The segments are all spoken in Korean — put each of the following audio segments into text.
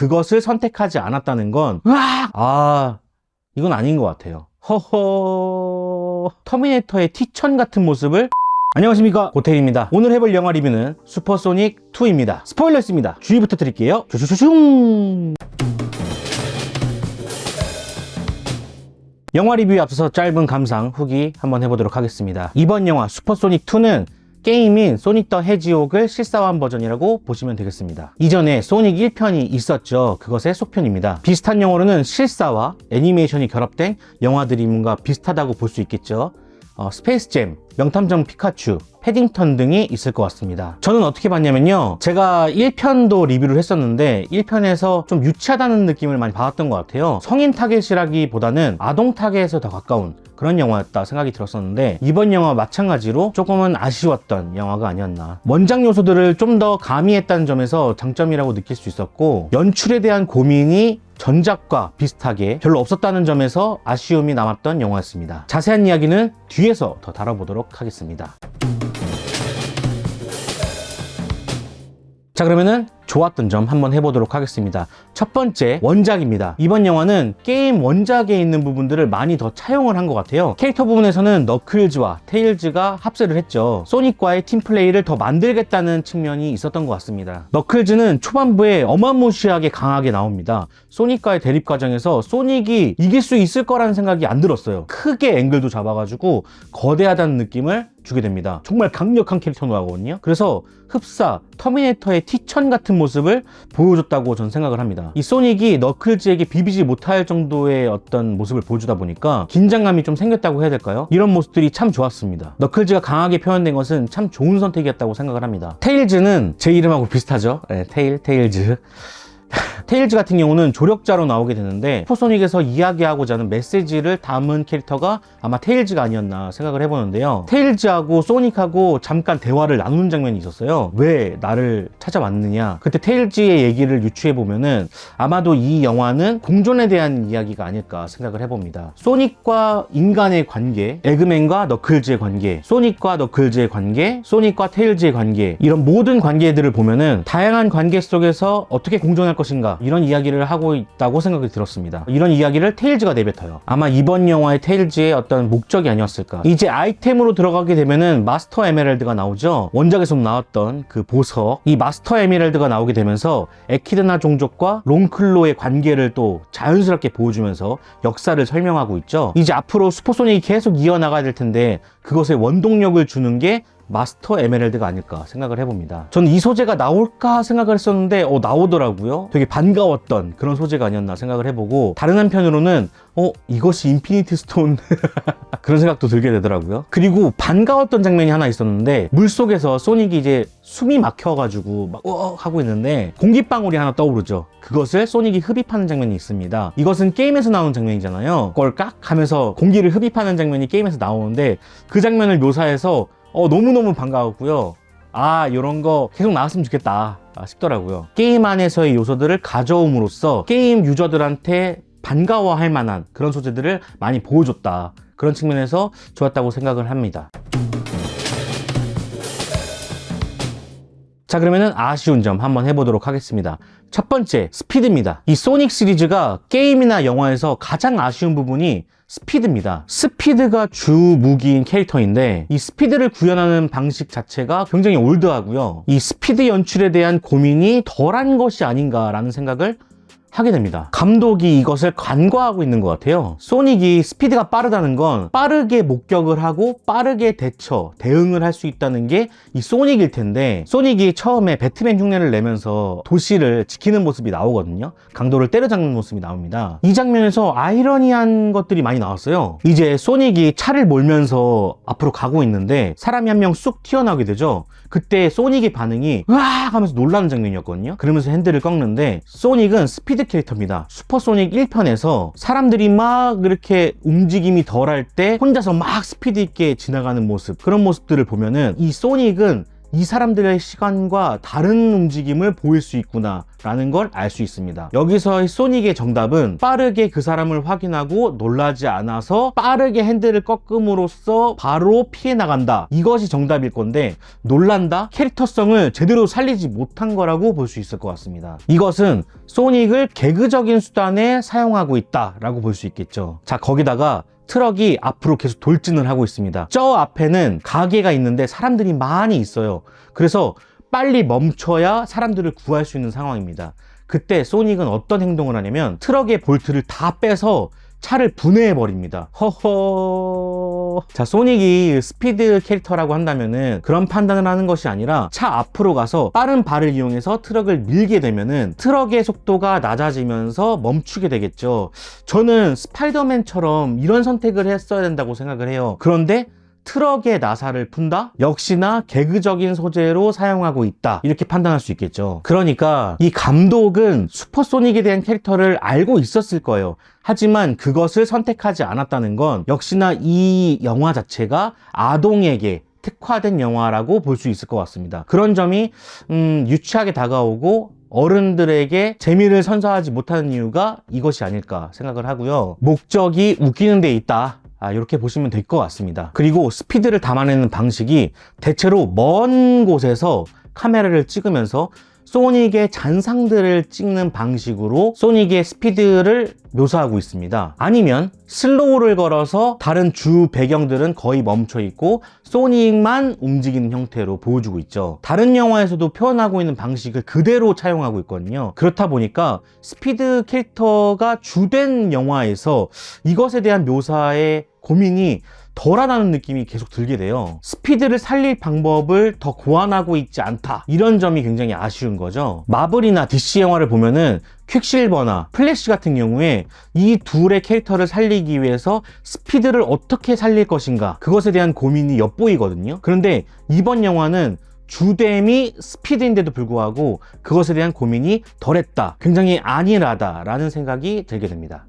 그것을 선택하지 않았다는 건 이건 아닌 것 같아요. 허허, 터미네이터의 T-1000 같은 모습을. 안녕하십니까, 고태일입니다. 오늘 해볼 영화 리뷰는 슈퍼소닉 2입니다. 스포일러 있습니다. 주의 부탁드릴게요. 슈슈슈슝. 영화 리뷰에 앞서서 짧은 감상, 후기 한번 해보도록 하겠습니다. 이번 영화 슈퍼소닉 2는 게임인 소닉 더 해지호그를 실사화한 버전이라고 보시면 되겠습니다. 이전에 소닉 1편이 있었죠. 그것의 속편입니다. 비슷한 영화로는 실사와 애니메이션이 결합된 영화들이 뭔가 비슷하다고 볼 수 있겠죠. 스페이스잼, 명탐정 피카츄, 패딩턴 등이 있을 것 같습니다. 저는 어떻게 봤냐면요, 제가 1편도 리뷰를 했었는데 1편에서 좀 유치하다는 느낌을 많이 받았던 것 같아요. 성인 타겟이라기보다는 아동 타겟에 더 가까운 그런 영화였다 생각이 들었었는데, 이번 영화 마찬가지로 조금은 아쉬웠던 영화가 아니었나. 원작 요소들을 좀 더 가미했다는 점에서 장점이라고 느낄 수 있었고, 연출에 대한 고민이 전작과 비슷하게 별로 없었다는 점에서 아쉬움이 남았던 영화였습니다. 자세한 이야기는 뒤에서 더 다뤄보도록 하겠습니다. 자, 그러면은 좋았던 점 한번 해보도록 하겠습니다. 첫 번째, 원작입니다. 이번 영화는 게임 원작에 있는 부분들을 많이 더 차용을 한 것 같아요. 캐릭터 부분에서는 너클즈와 테일즈가 합세를 했죠. 소닉과의 팀플레이를 더 만들겠다는 측면이 있었던 것 같습니다. 너클즈는 초반부에 어마무시하게 강하게 나옵니다. 소닉과의 대립 과정에서 소닉이 이길 수 있을 거라는 생각이 안 들었어요. 크게 앵글도 잡아가지고 거대하다는 느낌을 주게 됩니다. 정말 강력한 캐릭터 나오거든요. 그래서 흡사, 터미네이터의 T-1000 같은 모습을 보여줬다고 저는 생각을 합니다. 이 소닉이 너클즈에게 비비지 못할 정도의 어떤 모습을 보여주다 보니까 긴장감이 좀 생겼다고 해야 될까요? 이런 모습들이 참 좋았습니다. 너클즈가 강하게 표현된 것은 참 좋은 선택이었다고 생각을 합니다. 테일즈는 제 이름하고 비슷하죠? 네, 테일즈. 테일즈 같은 경우는 조력자로 나오게 되는데, 슈퍼소닉에서 이야기하고자 하는 메시지를 담은 캐릭터가 아마 테일즈가 아니었나 생각을 해보는데요. 테일즈하고 소닉하고 잠깐 대화를 나누는 장면이 있었어요. 왜 나를 찾아왔느냐. 그때 테일즈의 얘기를 유추해보면은 아마도 이 영화는 공존에 대한 이야기가 아닐까 생각을 해봅니다. 소닉과 인간의 관계, 에그맨과 너클즈의 관계, 소닉과 너클즈의 관계, 소닉과 테일즈의 관계, 이런 모든 관계들을 보면은 다양한 관계 속에서 어떻게 공존할 것인가, 이런 이야기를 하고 있다고 생각이 들었습니다. 이런 이야기를 테일즈가 내뱉어요. 아마 이번 영화의 테일즈의 어떤 목적이 아니었을까. 이제 아이템으로 들어가게 되면은 마스터 에메랄드가 나오죠. 원작에서 나왔던 그 보석, 이 마스터 에메랄드가 나오게 되면서 에키드나 종족과 롱클로의 관계를 또 자연스럽게 보여주면서 역사를 설명하고 있죠. 이제 앞으로 슈퍼소닉이 계속 이어나가야 될 텐데, 그것에 원동력을 주는 게 마스터 에메랄드가 아닐까 생각을 해봅니다. 저는 이 소재가 나올까 생각을 했었는데 나오더라고요. 되게 반가웠던 그런 소재가 아니었나 생각을 해보고, 다른 한편으로는 이것이 인피니티 스톤 그런 생각도 들게 되더라고요. 그리고 반가웠던 장면이 하나 있었는데, 물속에서 소닉이 이제 숨이 막혀가지고 막 하고 있는데 공기방울이 하나 떠오르죠. 그것을 소닉이 흡입하는 장면이 있습니다. 이것은 게임에서 나오는 장면이잖아요. 꼴깍 하면서 공기를 흡입하는 장면이 게임에서 나오는데, 그 장면을 묘사해서 너무너무 반가웠고요. 이런 거 계속 나왔으면 좋겠다 싶더라고요. 게임 안에서의 요소들을 가져옴으로써 게임 유저들한테 반가워할 만한 그런 소재들을 많이 보여줬다. 그런 측면에서 좋았다고 생각을 합니다. 자, 그러면은 아쉬운 점 한번 해보도록 하겠습니다. 첫 번째, 스피드입니다. 이 소닉 시리즈가 게임이나 영화에서 가장 아쉬운 부분이 스피드입니다. 스피드가 주 무기인 캐릭터인데, 이 스피드를 구현하는 방식 자체가 굉장히 올드하고요. 이 스피드 연출에 대한 고민이 덜한 것이 아닌가라는 생각을 하게 됩니다. 감독이 이것을 간과하고 있는 것 같아요. 소닉이 스피드가 빠르다는 건 빠르게 목격을 하고 빠르게 대응을 할 수 있다는 게 이 소닉일 텐데, 소닉이 처음에 배트맨 흉내를 내면서 도시를 지키는 모습이 나오거든요. 강도를 때려잡는 모습이 나옵니다. 이 장면에서 아이러니한 것들이 많이 나왔어요. 이제 소닉이 차를 몰면서 앞으로 가고 있는데 사람이 한 명 쑥 튀어나오게 되죠. 그때 소닉의 반응이 으악 하면서 놀라는 장면이었거든요. 그러면서 핸들을 꺾는데, 소닉은 스피드 캐릭터입니다. 슈퍼소닉 1편에서 사람들이 막 이렇게 움직임이 덜할 때 혼자서 막 스피드 있게 지나가는 모습, 그런 모습들을 보면은 이 소닉은 이 사람들의 시간과 다른 움직임을 보일 수 있구나 라는 걸 알 수 있습니다. 여기서 소닉의 정답은 빠르게 그 사람을 확인하고 놀라지 않아서 빠르게 핸들을 꺾음으로써 바로 피해 나간다. 이것이 정답일 건데 놀란다? 캐릭터성을 제대로 살리지 못한 거라고 볼 수 있을 것 같습니다. 이것은 소닉을 개그적인 수단에 사용하고 있다 라고 볼 수 있겠죠. 자, 거기다가 트럭이 앞으로 계속 돌진을 하고 있습니다. 저 앞에는 가게가 있는데 사람들이 많이 있어요. 그래서 빨리 멈춰야 사람들을 구할 수 있는 상황입니다. 그때 소닉은 어떤 행동을 하냐면 트럭의 볼트를 다 빼서 차를 분해해 버립니다. 허허. 자, 소닉이 스피드 캐릭터라고 한다면은 그런 판단을 하는 것이 아니라 차 앞으로 가서 빠른 발을 이용해서 트럭을 밀게 되면은 트럭의 속도가 낮아지면서 멈추게 되겠죠. 저는 스파이더맨처럼 이런 선택을 했어야 된다고 생각을 해요. 그런데 트럭의 나사를 푼다? 역시나 개그적인 소재로 사용하고 있다. 이렇게 판단할 수 있겠죠. 그러니까 이 감독은 슈퍼소닉에 대한 캐릭터를 알고 있었을 거예요. 하지만 그것을 선택하지 않았다는 건 역시나 이 영화 자체가 아동에게 특화된 영화라고 볼 수 있을 것 같습니다. 그런 점이 유치하게 다가오고 어른들에게 재미를 선사하지 못하는 이유가 이것이 아닐까 생각을 하고요. 목적이 웃기는 데 있다. 이렇게 보시면 될 것 같습니다. 그리고 스피드를 담아내는 방식이 대체로 먼 곳에서 카메라를 찍으면서 소닉의 잔상들을 찍는 방식으로 소닉의 스피드를 묘사하고 있습니다. 아니면 슬로우를 걸어서 다른 주 배경들은 거의 멈춰 있고 소닉만 움직이는 형태로 보여주고 있죠. 다른 영화에서도 표현하고 있는 방식을 그대로 차용하고 있거든요. 그렇다 보니까 스피드 캐릭터가 주된 영화에서 이것에 대한 묘사의 고민이 덜하다는 느낌이 계속 들게 돼요. 스피드를 살릴 방법을 더 고안하고 있지 않다. 이런 점이 굉장히 아쉬운 거죠. 마블이나 DC 영화를 보면은 퀵실버나 플래시 같은 경우에 이 둘의 캐릭터를 살리기 위해서 스피드를 어떻게 살릴 것인가, 그것에 대한 고민이 엿보이거든요. 그런데 이번 영화는 주댐이 스피드인데도 불구하고 그것에 대한 고민이 덜했다. 굉장히 안일하다라는 생각이 들게 됩니다.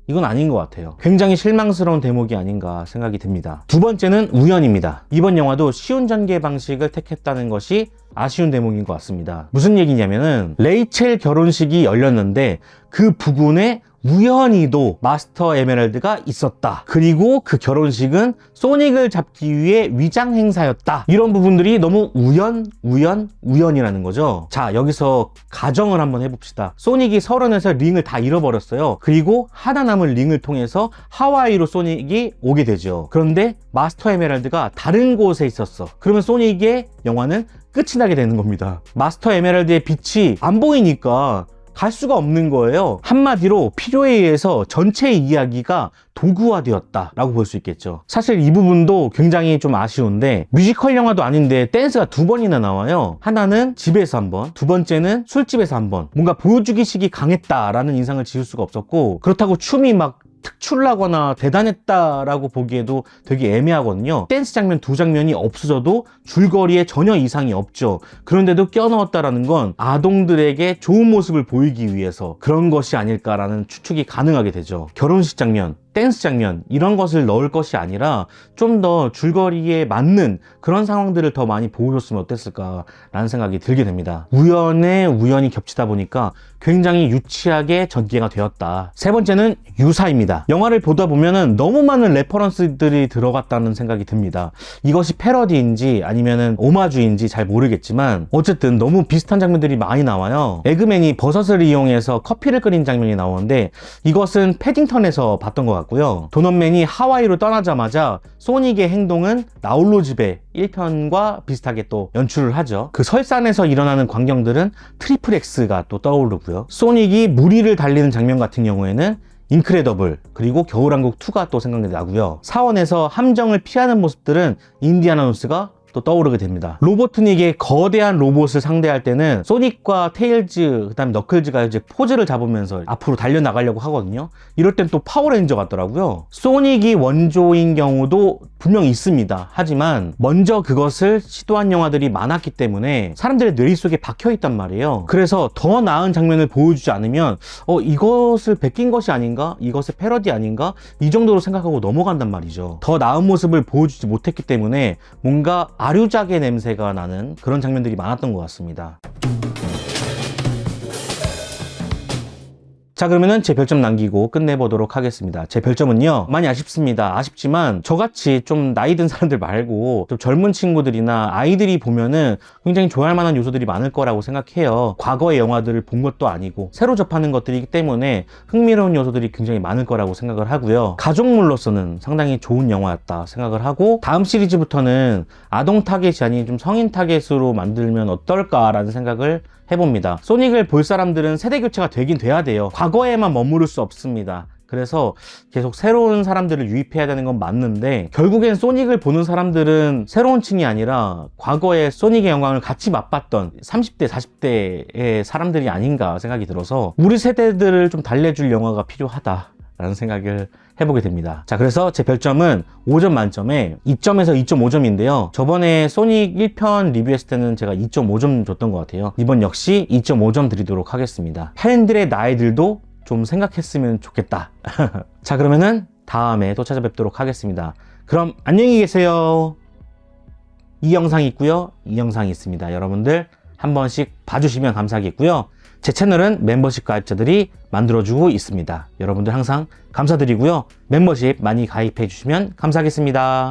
이건 아닌 것 같아요. 굉장히 실망스러운 대목이 아닌가 생각이 듭니다. 두 번째는 우연입니다. 이번 영화도 쉬운 전개 방식을 택했다는 것이 아쉬운 대목인 것 같습니다. 무슨 얘기냐면은 레이첼 결혼식이 열렸는데 그 부근에 우연히도 마스터 에메랄드가 있었다. 그리고 그 결혼식은 소닉을 잡기 위해 위장 행사였다. 이런 부분들이 너무 우연이라는 거죠. 자, 여기서 가정을 한번 해봅시다. 소닉이 서른에서 링을 다 잃어버렸어요. 그리고 하나 남은 링을 통해서 하와이로 소닉이 오게 되죠. 그런데 마스터 에메랄드가 다른 곳에 있었어. 그러면 소닉의 영화는 끝이 나게 되는 겁니다. 마스터 에메랄드의 빛이 안 보이니까 갈 수가 없는 거예요. 한마디로 필요에 의해서 전체 이야기가 도구화되었다 라고 볼 수 있겠죠. 사실 이 부분도 굉장히 좀 아쉬운데 뮤지컬 영화도 아닌데 댄스가 두 번이나 나와요. 하나는 집에서 한 번, 두 번째는 술집에서 한 번. 뭔가 보여주기식이 강했다라는 인상을 지울 수가 없었고, 그렇다고 춤이 막 특출나거나 대단했다라고 보기에도 되게 애매하거든요. 댄스 장면 두 장면이 없어져도 줄거리에 전혀 이상이 없죠. 그런데도 껴넣었다라는 건 아동들에게 좋은 모습을 보이기 위해서 그런 것이 아닐까라는 추측이 가능하게 되죠. 결혼식 장면, 댄스 장면 이런 것을 넣을 것이 아니라 좀 더 줄거리에 맞는 그런 상황들을 더 많이 보여줬으면 어땠을까라는 생각이 들게 됩니다. 우연에 우연이 겹치다 보니까 굉장히 유치하게 전개가 되었다. 세 번째는 유사입니다. 영화를 보다 보면은 너무 많은 레퍼런스들이 들어갔다는 생각이 듭니다. 이것이 패러디인지 아니면은 오마주인지 잘 모르겠지만 어쨌든 너무 비슷한 장면들이 많이 나와요. 에그맨이 버섯을 이용해서 커피를 끓인 장면이 나오는데 이것은 패딩턴에서 봤던 것 같고요. 도넛맨이 하와이로 떠나자마자 소닉의 행동은 나홀로 집에 1편과 비슷하게 또 연출을 하죠. 그 설산에서 일어나는 광경들은 트리플 X가 또 떠오르고요. 소닉이 물 위를 달리는 장면 같은 경우에는 인크레더블 그리고 겨울왕국 2가 또 생각이 나고요. 사원에서 함정을 피하는 모습들은 인디아나 존스가 또 떠오르게 됩니다. 로보트닉의 거대한 로봇을 상대할 때는 소닉과 테일즈 그다음에 너클즈가 이제 포즈를 잡으면서 앞으로 달려나가려고 하거든요. 이럴 땐 또 파워레인저 같더라고요. 소닉이 원조인 경우도 분명 있습니다. 하지만 먼저 그것을 시도한 영화들이 많았기 때문에 사람들의 뇌리 속에 박혀있단 말이에요. 그래서 더 나은 장면을 보여주지 않으면 이것을 베낀 것이 아닌가? 이것의 패러디 아닌가? 이 정도로 생각하고 넘어간단 말이죠. 더 나은 모습을 보여주지 못했기 때문에 뭔가 아류작의 냄새가 나는 그런 장면들이 많았던 것 같습니다. 자, 그러면은 제 별점 남기고 끝내보도록 하겠습니다. 제 별점은요, 많이 아쉽습니다. 아쉽지만 저같이 좀 나이 든 사람들 말고 좀 젊은 친구들이나 아이들이 보면은 굉장히 좋아할 만한 요소들이 많을 거라고 생각해요. 과거의 영화들을 본 것도 아니고 새로 접하는 것들이기 때문에 흥미로운 요소들이 굉장히 많을 거라고 생각을 하고요. 가족물로서는 상당히 좋은 영화였다 생각을 하고, 다음 시리즈부터는 아동 타겟이 아닌 좀 성인 타겟으로 만들면 어떨까라는 생각을 해봅니다. 소닉을 볼 사람들은 세대 교체가 되긴 돼야 돼요. 과거에만 머무를 수 없습니다. 그래서 계속 새로운 사람들을 유입해야 되는 건 맞는데, 결국엔 소닉을 보는 사람들은 새로운 층이 아니라 과거에 소닉의 영광을 같이 맛봤던 30대, 40대의 사람들이 아닌가 생각이 들어서 우리 세대들을 좀 달래줄 영화가 필요하다 라는 생각을 해보게 됩니다. 자, 그래서 제 별점은 5점 만점에 2점에서 2.5점인데요. 저번에 소닉 1편 리뷰했을 때는 제가 2.5점 줬던 것 같아요. 이번 역시 2.5점 드리도록 하겠습니다. 팬들의 나이들도 좀 생각했으면 좋겠다. 자, 그러면은 다음에 또 찾아뵙도록 하겠습니다. 그럼 안녕히 계세요. 이 영상이 있고요, 이 영상이 있습니다. 여러분들 한 번씩 봐주시면 감사하겠고요. 제 채널은 멤버십 가입자들이 만들어주고 있습니다. 여러분들 항상 감사드리고요. 멤버십 많이 가입해 주시면 감사하겠습니다.